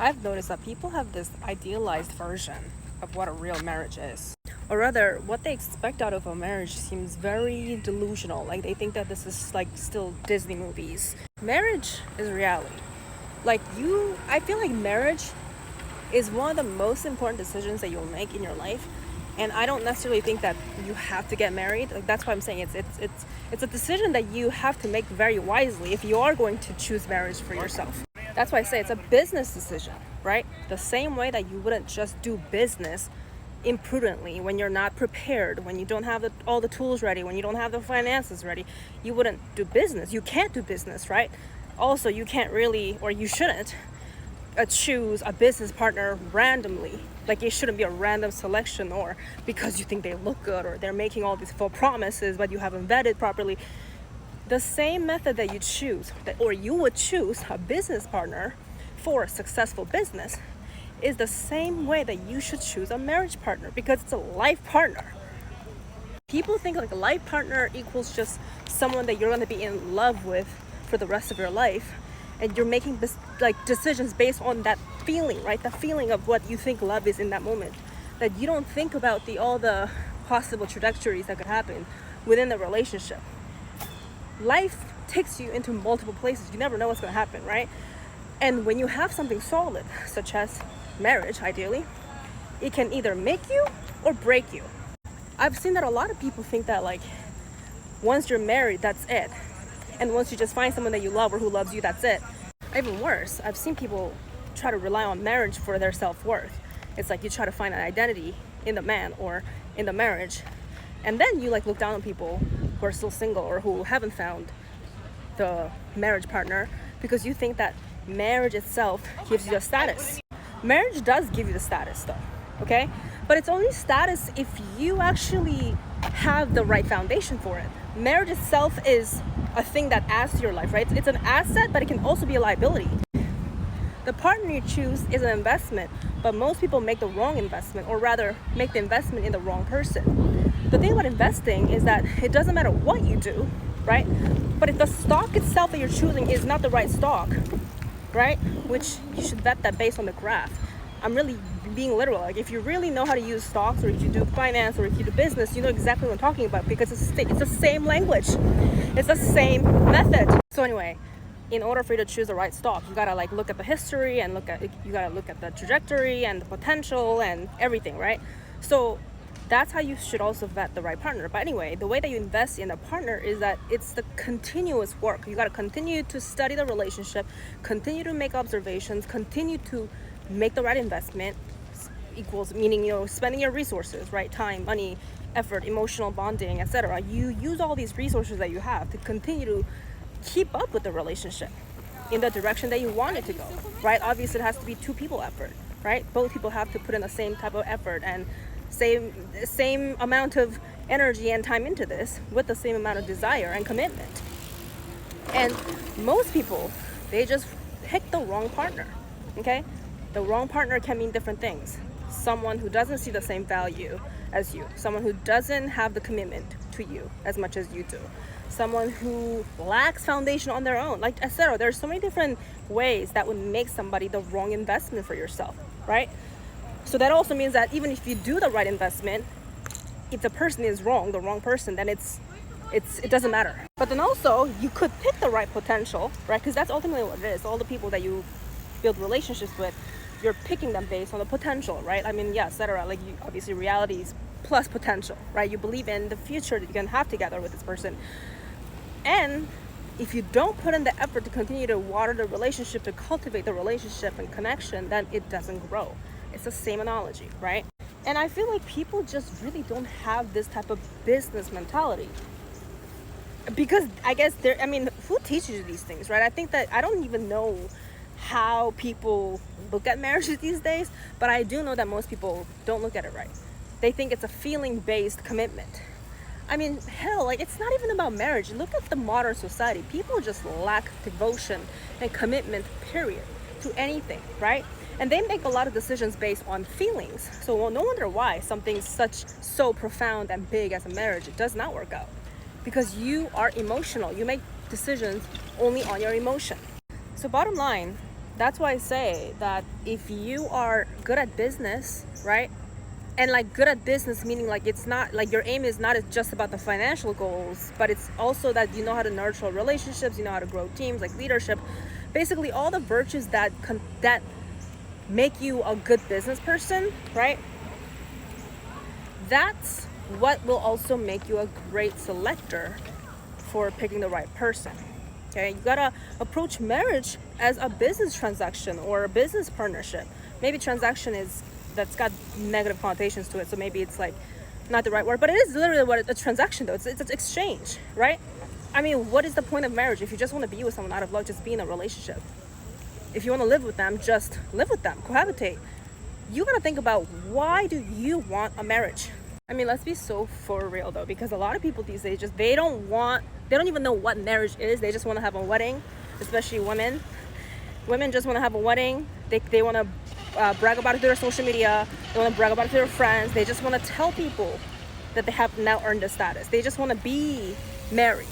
I've noticed that people have this idealized version of what a real marriage is. Or rather, what they expect out of a marriage seems very delusional. Like they think that this is like still Disney movies. Marriage is reality. I feel like marriage is one of the most important decisions that you'll make in your life. And I don't necessarily think that you have to get married. Like that's why I'm saying it's a decision that you have to make very wisely if you are going to choose marriage for yourself. That's why I say it's a business decision, right? The same way that you wouldn't just do business imprudently when you're not prepared, when you don't have all the tools ready, when you don't have the finances ready, you wouldn't do business. You can't do business, right? Also, you can't really, or you shouldn't, choose a business partner randomly. Like it shouldn't be a random selection or because you think they look good or they're making all these full promises but you haven't vetted properly. The same method that you choose, or you would choose a business partner for a successful business, is the same way that you should choose a marriage partner because it's a life partner. People think like a life partner equals just someone that you're going to be in love with for the rest of your life, and you're making decisions based on that feeling, right? The feeling of what you think love is in that moment. That you don't think about all the possible trajectories that could happen within the relationship. Life takes you into multiple places. You never know what's going to happen, right? And when you have something solid, such as marriage, ideally, it can either make you or break you. I've seen that a lot of people think that like once you're married, that's it. And once you just find someone that you love or who loves you, that's it. Even worse, I've seen people try to rely on marriage for their self-worth. It's like you try to find an identity in the man or in the marriage. And then you like look down on people who are still single or who haven't found the marriage partner because you think that marriage itself gives you a status. Marriage does give you the status though, okay? But it's only status if you actually have the right foundation for it. Marriage itself is a thing that adds to your life, right? It's an asset, but it can also be a liability. The partner you choose is an investment, but most people make the wrong investment, or rather make the investment in the wrong person. The thing about investing is that it doesn't matter what you do, right? But if the stock itself that you're choosing is not the right stock, right? Which you should vet that based on the graph. I'm really being literal. Like if you really know how to use stocks, or if you do finance, or if you do business, you know exactly what I'm talking about because it's the same language. It's the same method. So anyway, in order for you to choose the right stock, you gotta like look at the history and you gotta look at the trajectory and the potential and everything, right? So that's how you should also vet the right partner. But anyway, the way that you invest in a partner is that it's the continuous work. You gotta continue to study the relationship, continue to make observations, continue to make the right investment, equals meaning, you know, spending your resources, right? Time, money, effort, emotional bonding, etc. You use all these resources that you have to continue to keep up with the relationship in the direction that you want it to go, right? Obviously it has to be two people effort, right? Both people have to put in the same type of effort and same amount of energy and time into this with the same amount of desire and commitment. And most people, they just pick the wrong partner, okay? The wrong partner can mean different things. Someone who doesn't see the same value as you, someone who doesn't have the commitment to you as much as you do, someone who lacks foundation on their own, like etc. There's so many different ways that would make somebody the wrong investment for yourself, right? So that also means that even if you do the right investment, if the person is wrong, the wrong person, then it doesn't matter. But then also you could pick the right potential, right? Because that's ultimately what it is. All the people that you build relationships with, you're picking them based on the potential, right? I mean, yeah, etc. Like you, obviously realities plus potential, right? You believe in the future that you can have together with this person. And if you don't put in the effort to continue to water the relationship, to cultivate the relationship and connection, then it doesn't grow. It's the same analogy, right? And I feel like people just really don't have this type of business mentality. Because I guess who teaches you these things, right? I think that I don't even know how people look at marriages these days, but I do know that most people don't look at it right. They think it's a feeling-based commitment. I mean, hell, like it's not even about marriage. Look at the modern society. People just lack devotion and commitment, period, to anything, right? And they make a lot of decisions based on feelings. So no wonder why something so profound and big as a marriage, it does not work out. Because you are emotional. You make decisions only on your emotion. So bottom line, That's why I say that if you are good at business, right? And like good at business meaning like it's not like your aim is not just about the financial goals, but it's also that you know how to nurture relationships, you know how to grow teams, like leadership, basically all the virtues that make you a good business person, right? That's what will also make you a great selector for picking the right person. Okay, you gotta approach marriage as a business transaction or a business partnership. Maybe transaction is that's got negative connotations to it, so maybe it's like not the right word, but it is literally what a transaction though. It's an exchange, right? I mean, what is the point of marriage if you just want to be with someone out of love? Just be in a relationship. If you want to live with them, just live with them, cohabitate. You gotta think about, why do you want a marriage? I mean, let's be so for real though, because a lot of people these days they don't even know what marriage is. They just want to have a wedding, especially women. Women just want to have a wedding. They want to brag about it to their social media. They want to brag about it to their friends. They just want to tell people that they have now earned the status. They just want to be married.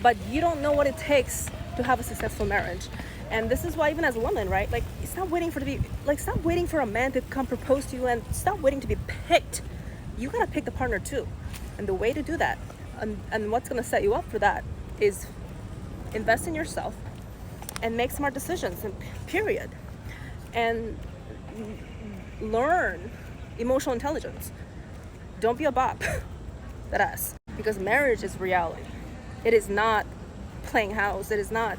But you don't know what it takes to have a successful marriage. And this is why, even as a woman, right? Like, stop waiting for a man to come propose to you, and stop waiting to be picked. You gotta pick the partner too. And the way to do that, and what's gonna set you up for that, is invest in yourself and make smart decisions, and period. And learn emotional intelligence. Don't be a bop. That ass. Because marriage is reality. It is not playing house. It is not.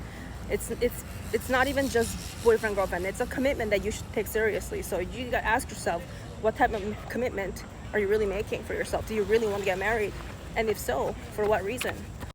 It's not even just boyfriend girlfriend. It's a commitment that you should take seriously. So you gotta ask yourself, what type of commitment are you really making for yourself? Do you really want to get married? And if so, for what reason?